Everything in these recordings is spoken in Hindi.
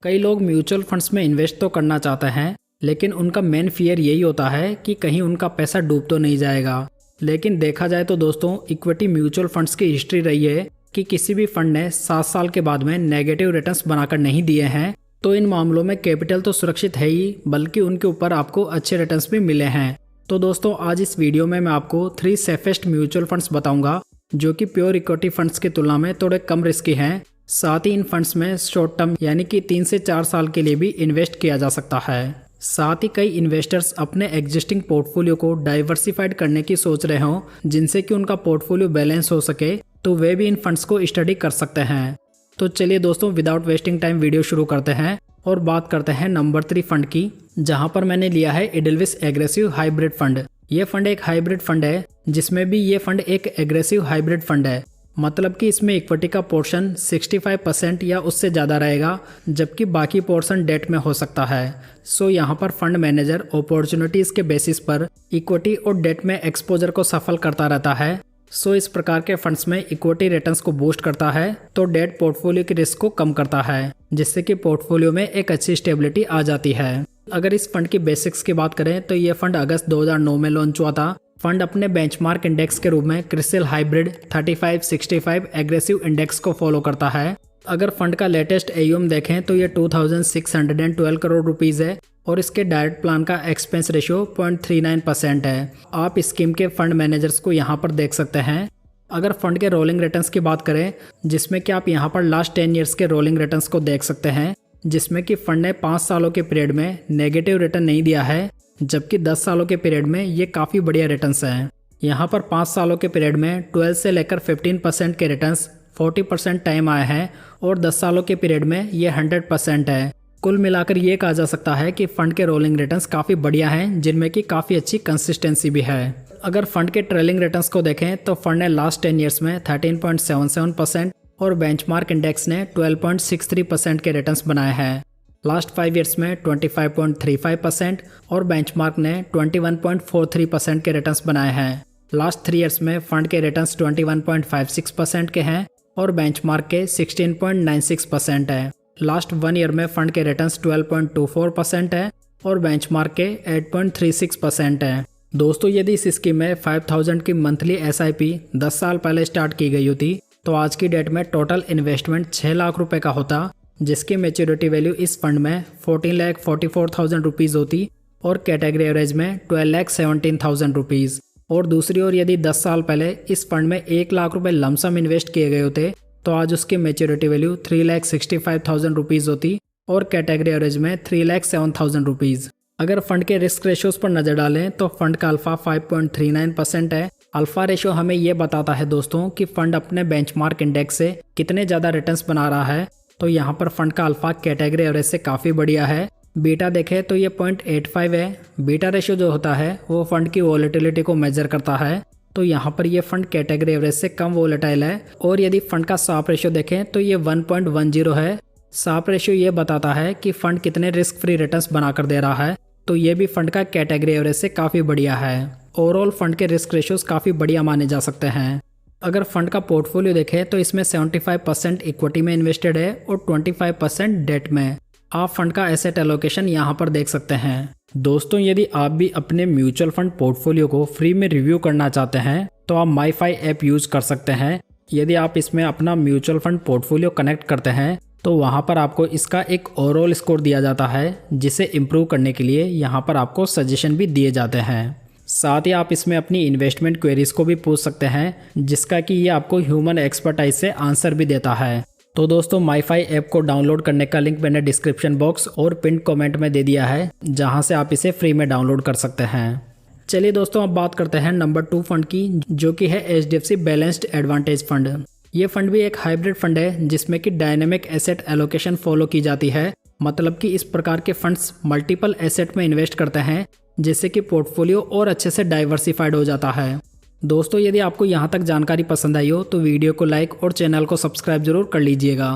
कई लोग म्यूचुअल फंड्स में इन्वेस्ट तो करना चाहते हैं, लेकिन उनका मेन फियर यही होता है कि कहीं उनका पैसा डूब तो नहीं जाएगा। लेकिन देखा जाए तो दोस्तों, इक्विटी म्यूचुअल फंड्स की हिस्ट्री रही है कि किसी भी फंड ने 7 साल के बाद में नेगेटिव रिटर्न्स बनाकर नहीं दिए हैं। तो इन मामलों में कैपिटल तो सुरक्षित है ही, बल्कि उनके ऊपर आपको अच्छे रिटर्न्स भी मिले हैं। तो दोस्तों, आज इस वीडियो में मैं आपको 3 सेफेस्ट म्यूचुअल फंड्स बताऊंगा जो कि प्योर इक्विटी फंड्स की तुलना में थोड़े कम रिस्की हैं। साथ ही इन फंड्स में शॉर्ट टर्म यानी कि 3 से 4 साल के लिए भी इन्वेस्ट किया जा सकता है। साथ ही कई इन्वेस्टर्स अपने एग्जिस्टिंग पोर्टफोलियो को डाइवर्सिफाइड करने की सोच रहे हों, जिनसे कि उनका पोर्टफोलियो बैलेंस हो सके, तो वे भी इन फंड्स को स्टडी कर सकते हैं। तो चलिए दोस्तों, विदाउट वेस्टिंग टाइम वीडियो शुरू करते हैं और बात करते हैं नंबर 3 फंड की, जहां पर मैंने लिया है एडेल्विस एग्रेसिव हाइब्रिड फंड। ये फंड एक हाइब्रिड फंड है, जिसमें भी ये फंड एक एग्रेसिव हाइब्रिड फंड है। मतलब कि इसमें इक्विटी का पोर्शन 65% या उससे ज़्यादा रहेगा, जबकि बाकी पोर्शन डेट में हो सकता है। सो यहाँ पर फंड मैनेजर अपॉर्चुनिटीज़ के बेसिस पर इक्विटी और डेट में एक्सपोजर को सफल करता रहता है। सो इस प्रकार के फंड्स में इक्विटी रिटर्न्स को बूस्ट करता है, तो डेट पोर्टफोलियो के रिस्क को कम करता है, जिससे कि पोर्टफोलियो में एक अच्छी स्टेबिलिटी आ जाती है। अगर इस फंड की बेसिक्स की बात करें तो ये फंड अगस्त 2009 में लॉन्च हुआ था। फंड अपने बेंचमार्क इंडेक्स के रूप में क्रिसिल हाइब्रिड 3565 एग्रेसिव इंडेक्स को फॉलो करता है। अगर फंड का लेटेस्ट AUM देखें तो ये 2612 करोड़ रुपीज़ है और इसके डायरेक्ट प्लान का एक्सपेंस रेशियो 0.39% है। आप स्कीम के फंड मैनेजर्स को यहाँ पर देख सकते हैं। अगर फंड के रोलिंग रिटर्न्स की बात करें, जिसमें कि आप यहाँ पर लास्ट 10 ईयर्स के रोलिंग रिटर्न्स को देख सकते हैं, जिसमें कि फंड ने 5 सालों के पीरियड में नेगेटिव रिटर्न नहीं दिया है, जबकि 10 सालों के पीरियड में ये काफ़ी बढ़िया रिटर्न्स हैं। यहाँ पर 5 सालों के पीरियड में 12 से लेकर 15% के रिटर्न्स 40% टाइम आए हैं और 10 सालों के पीरियड में ये 100% है। कुल मिलाकर ये कहा जा सकता है कि फंड के रोलिंग रिटर्न्स काफ़ी बढ़िया हैं, जिनमें कि काफ़ी अच्छी कंसिस्टेंसी भी है। अगर फंड के ट्रेलिंग रिटर्न्स को देखें तो फंड ने लास्ट 10 ईयर्स में 13.77% और बेंचमार्क इंडेक्स ने 12.63% के रिटर्न्स बनाए हैं। लास्ट 5 ईयर्स में 25.35% और बेंचमार्क ने 21.43% के रिटर्न्स बनाए हैं। लास्ट 3 ईयर्स में फंड के रिटर्न्स 21.56% के हैं और बेंचमार्क के 16.96% है। लास्ट 1 ईयर में फंड के रिटर्न्स 12.24% है और बेंचमार्क के 8.36% है। दोस्तों, यदि इस स्कीम में 5000 की मंथली SIP 10 साल पहले स्टार्ट की गई होती, तो आज की डेट में टोटल इन्वेस्टमेंट 6 लाख रुपए का होता, जिसकी मैच्योरिटी वैल्यू इस फंड में 14,44,000 रुपीज़ होती और कैटेगरी एवरेज में 12,17,000 रुपीज़। और दूसरी ओर यदि 10 साल पहले इस फंड में 1 लाख रुपए लमसम इन्वेस्ट किए गए होते, तो आज उसकी मैच्योरिटी वैल्यू 3,65,000 रुपीज़ होती और कैटेगरी एवरेज में 3,07,000 रुपीज़। अगर फंड के रिस्क रेशियोज पर नज़र डालें तो फंड का अल्फा 5.39% है। अल्फा रेशियो हमें यह बताता है दोस्तों कि फंड अपने बेंचमार्क इंडेक्स से कितने ज़्यादा रिटर्न्स बना रहा है। तो यहाँ पर फंड का अल्फा कैटेगरी एवरेज से काफ़ी बढ़िया है। बीटा देखें तो ये 0.85 है। बीटा रेशियो जो होता है वो फंड की वॉलेटिलिटी को मेजर करता है, तो यहाँ पर ये फंड कैटेगरी एवरेज से कम वॉलेटाइल है। और यदि फंड का साफ रेशियो देखें तो ये 1.10 है। साफ रेशियो ये बताता है कि फंड कितने रिस्क फ्री रिटर्न्स बनाकर दे रहा है, तो ये भी फंड का कैटेगरी एवरेज से काफ़ी बढ़िया है। ओवरऑल फंड के रिस्क रेशियोज काफ़ी बढ़िया माने जा सकते हैं। अगर फंड का पोर्टफोलियो देखें तो इसमें 75% इक्विटी में इन्वेस्टेड है और 25% डेट में। आप फंड का एसेट एलोकेशन यहाँ पर देख सकते हैं। दोस्तों, यदि आप भी अपने म्यूचुअल फंड पोर्टफोलियो को फ्री में रिव्यू करना चाहते हैं तो आप माईफाई ऐप यूज़ कर सकते हैं। यदि आप इसमें अपना म्यूचुअल फंड पोर्टफोलियो कनेक्ट करते हैं तो वहाँ पर आपको इसका एक ओवरऑल स्कोर दिया जाता है, जिसे इम्प्रूव करने के लिए यहाँ पर आपको सजेशन भी दिए जाते हैं। साथ ही आप इसमें अपनी इन्वेस्टमेंट क्वेरीज को भी पूछ सकते हैं, जिसका कि ये आपको ह्यूमन एक्सपर्टाइज से आंसर भी देता है। तो दोस्तों, माईफाई ऐप को डाउनलोड करने का लिंक मैंने डिस्क्रिप्शन बॉक्स और पिन कमेंट में दे दिया है, जहां से आप इसे फ्री में डाउनलोड कर सकते हैं। चलिए दोस्तों, अब बात करते हैं नंबर 2 फंड की, जो कि है HDFC बैलेंस्ड एडवांटेज फंड। ये फंड भी एक हाइब्रिड फंड है, जिसमें कि डायनेमिक एसेट एलोकेशन फॉलो की जाती है। मतलब कि इस प्रकार के फंड्स मल्टीपल एसेट में इन्वेस्ट करते हैं, जिससे कि पोर्टफोलियो और अच्छे से डाइवर्सिफाइड हो जाता है। दोस्तों, यदि आपको यहाँ तक जानकारी पसंद आई हो तो वीडियो को लाइक और चैनल को सब्सक्राइब जरूर कर लीजिएगा।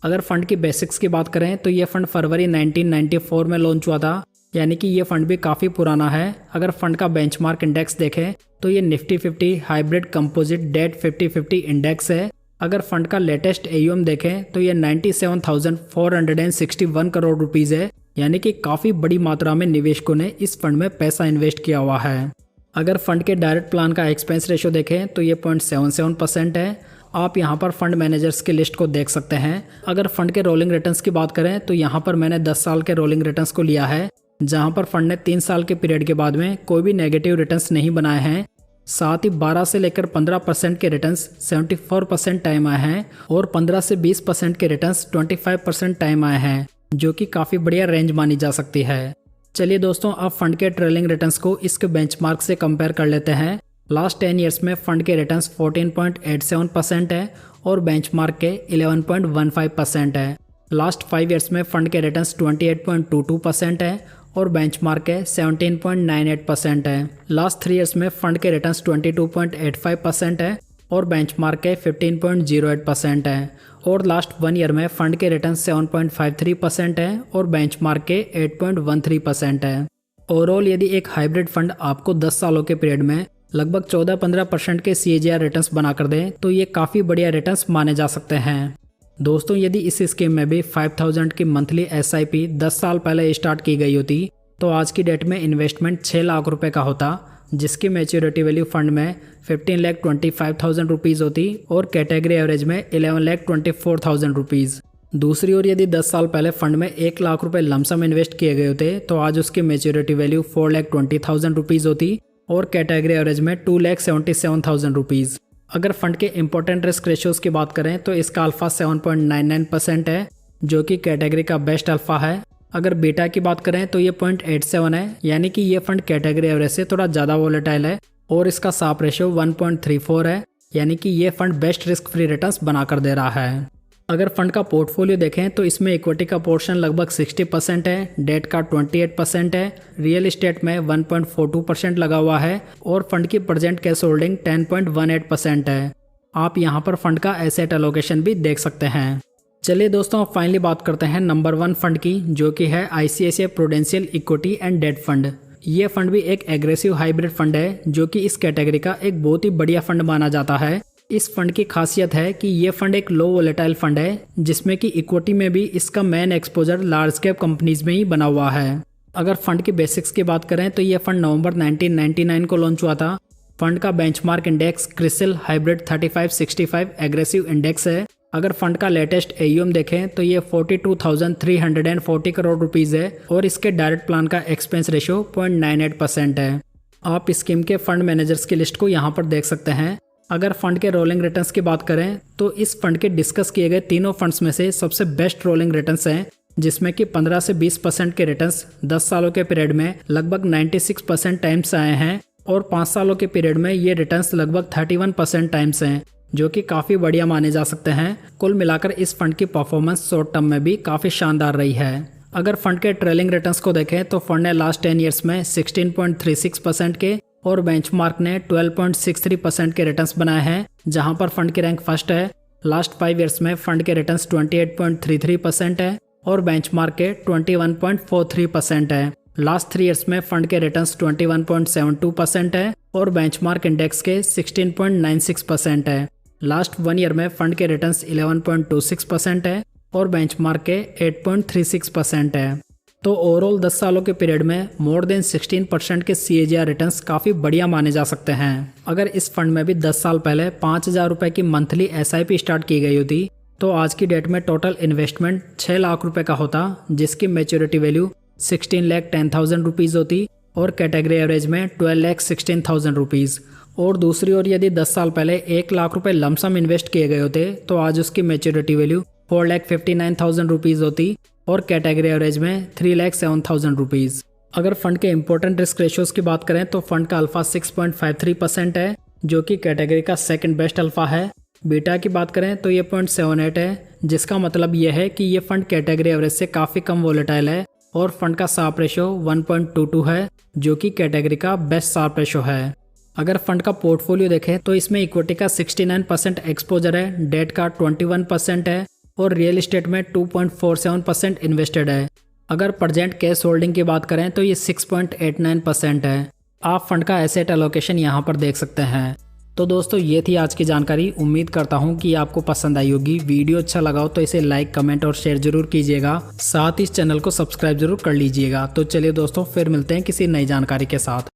अगर फंड की बेसिक्स की बात करें तो ये फंड फरवरी 1994 में लॉन्च हुआ था, यानी कि ये फंड भी काफ़ी पुराना है। अगर फंड का बेंचमार्क इंडेक्स देखें तो ये Nifty 50 hybrid composite debt 50-50 index है अगर फंड का लेटेस्ट AUM देखें तो ये 97,461 करोड़ रुपीस है, यानी कि काफ़ी बड़ी मात्रा में निवेशकों ने इस फंड में पैसा इन्वेस्ट किया हुआ है। अगर फंड के डायरेक्ट प्लान का एक्सपेंस रेशो देखें तो ये 0.77% है। आप यहाँ पर फंड मैनेजर्स की लिस्ट को देख सकते हैं। अगर फंड के रोलिंग रिटर्न्स की बात करें तो यहाँ पर मैंने 10 साल के रोलिंग रिटर्न्स को लिया है, जहाँ पर फंड ने 3 साल के पीरियड के बाद में कोई भी नेगेटिव रिटर्न्स नहीं बनाए हैं। साथ ही 12 से लेकर 15% के रिटर्न्स 74% टाइम आए हैं और 15 से 20% के रिटर्न्स 25% टाइम आए हैं, जो कि काफ़ी बढ़िया रेंज मानी जा सकती है। चलिए दोस्तों, अब फंड के ट्रेलिंग रिटर्न्स को इसके बेंचमार्क से कंपेयर कर लेते हैं। लास्ट 10 ईयर्स में फंड के रिटर्न्स 14.87% है और बेंचमार्क के 11.15% है। लास्ट 5 ईयर्स में फंड के रिटर्न्स 28.22% है और बेंचमार्क के 17.98% है। लास्ट 3 ईयर्स में फंड के रिटर्न्स 22.85% है और बेंचमार्क के 15.08% है। और लास्ट 1 ईयर में फंड के रिटर्न 7.53% है और बेंचमार्क के 8.13% है। ओवरऑल यदि एक हाइब्रिड फंड आपको 10 सालों के पीरियड में लगभग 14-15% के CAGR रिटर्न्स बनाकर दें तो ये काफ़ी बढ़िया रिटर्न्स माने जा सकते हैं। दोस्तों, यदि इस स्कीम में भी 5000 की मंथली SIP 10 साल पहले स्टार्ट की गई होती तो आज की डेट में इन्वेस्टमेंट 6 लाख रुपए का होता, जिसकी मैच्योरिटी वैल्यू फंड में 15,25,000 रुपीज़ होती और कैटेगरी एवरेज में 11,24,000 रुपीज़। दूसरी ओर यदि 10 साल पहले फंड में 1 लाख रुपए लमसम इन्वेस्ट किए गए होते तो आज उसकी मैच्योरिटी वैल्यू 4,20,000 रुपीज़ होती और कैटेगरी एवरेज में 2,77,000 रुपीज़। अगर फंड के इंपॉर्टेंट रिस्क रेशियोज़ की बात करें तो इसका अल्फा 7.99% है, जो कि कैटेगरी का बेस्ट अल्फा है। अगर बीटा की बात करें तो ये 0.87 है, यानी कि ये फंड कैटेगरी एवरेज से थोड़ा ज़्यादा वोलेटाइल है। और इसका साप रेशियो 1.34 है, यानी कि ये fund best risk free returns बनाकर दे रहा है। अगर फंड का पोर्टफोलियो देखें तो इसमें इक्विटी का पोर्शन लगभग 60% है, डेट का 28% है, रियल एस्टेट में 1.42% लगा हुआ है और फंड की प्रेजेंट कैश होल्डिंग 10.18% है। आप यहाँ पर फंड का एसेट एलोकेशन भी देख सकते हैं। चलिए दोस्तों, अब फाइनली बात करते हैं नंबर 1 फंड की, जो कि है ICICI Prudential equity and debt fund. ये फंड भी एक एग्रेसिव हाइब्रिड फंड है, जो कि इस कैटेगरी का एक बहुत ही बढ़िया फंड माना जाता है। इस फंड की खासियत है कि ये फंड एक लो वोलेटाइल फंड है, जिसमें कि इक्विटी में भी इसका main exposure large cap companies में ही बना हुआ है। अगर फंड की बेसिक्स की बात करें तो ये फंड नवंबर 1999 को लॉन्च हुआ था। फंड का benchmark index CRISIL hybrid 3565 aggressive index है। अगर फंड का लेटेस्ट AUM देखें तो ये 42,340 करोड़ रुपीज़ है और इसके डायरेक्ट प्लान का एक्सपेंस रेशियो 0.98% है। आप स्कीम के फंड मैनेजर्स की लिस्ट को यहाँ पर देख सकते हैं। अगर फंड के रोलिंग रिटर्न्स की बात करें तो इस फंड के डिस्कस किए गए तीनों फंड्स में से सबसे बेस्ट रोलिंग रिटर्न्स हैं, जिसमें कि 15 से 20% के रिटर्न्स 10 सालों के पीरियड में लगभग 96% टाइम्स आए हैं और 5 सालों के पीरियड में ये रिटर्न्स लगभग 31% टाइम्स हैं, जो कि काफ़ी बढ़िया माने जा सकते हैं। कुल मिलाकर इस फंड की परफॉर्मेंस शॉर्ट टर्म में भी काफ़ी शानदार रही है। अगर फंड के ट्रेलिंग रिटर्न्स को देखें तो फंड ने लास्ट 10 ईयर्स में 16.36% के और बेंचमार्क ने 12.63% के रिटर्न्स बनाए हैं, जहां पर फंड की रैंक फर्स्ट है। लास्ट 5 ईयर्स में फंड के रिटर्न्स 28.33% है और बेंचमार्क के 21.43% है। लास्ट 3 ईयर्स में फंड के रिटर्न्स 21.72% है और बेंचमार्क इंडेक्स के 16.96% है। लास्ट 1 ईयर में फंड के रिटर्न्स 11.26% है और बेंचमार्क के 8.36% है। तो ओवरऑल 10 सालों के पीरियड में मोर देन 16% के CAGR रिटर्न्स काफ़ी बढ़िया माने जा सकते हैं। अगर इस फंड में भी 10 साल पहले 5,000 रुपये की मंथली SIP स्टार्ट की गई होती तो आज की डेट में टोटल इन्वेस्टमेंट 6 लाख रुपए का होता, जिसकी मैच्योरिटी वैल्यू 16,10,000 रुपीज़ होती और कैटेगरी एवरेज में 12,16,000 रुपीज़। और दूसरी ओर यदि 10 साल पहले 1 लाख रुपए लमसम इन्वेस्ट किए गए होते तो आज उसकी मैच्योरिटी वैल्यू 4,59,000 रुपीज़ होती और कैटेगरी एवरेज में 3,07,000 रुपीज़। अगर फंड के इंपॉर्टेंट रिस्क रेशियोज़ की बात करें तो फंड का अल्फा 6.53% है, जो कि कैटेगरी का सेकंड बेस्ट अल्फा है। बीटा की बात करें तो ये 0.78 है, जिसका मतलब ये है कि ये फंड कैटेगरी एवरेज से काफ़ी कम वोलेटाइल है और फंड का साप रेशियो 1.22 है, जो कि कैटेगरी का बेस्ट साप रेशियो है। अगर फंड का पोर्टफोलियो देखें तो इसमें इक्विटी का 69% एक्सपोजर है, डेट का 21% है और रियल एस्टेट में 2.47% इन्वेस्टेड है। अगर प्रेजेंट कैश होल्डिंग की बात करें तो ये 6.89% है। आप फंड का एसेट एलोकेशन यहाँ पर देख सकते हैं। तो दोस्तों ये थी आज की जानकारी। उम्मीद करता हूँ कि आपको पसंद आई होगी। वीडियो अच्छा लगा हो तो इसे लाइक, कमेंट और शेयर जरूर कीजिएगा। साथ ही इस चैनल को सब्सक्राइब जरूर कर लीजिएगा। तो चलिए दोस्तों, फिर मिलते हैं किसी नई जानकारी के साथ।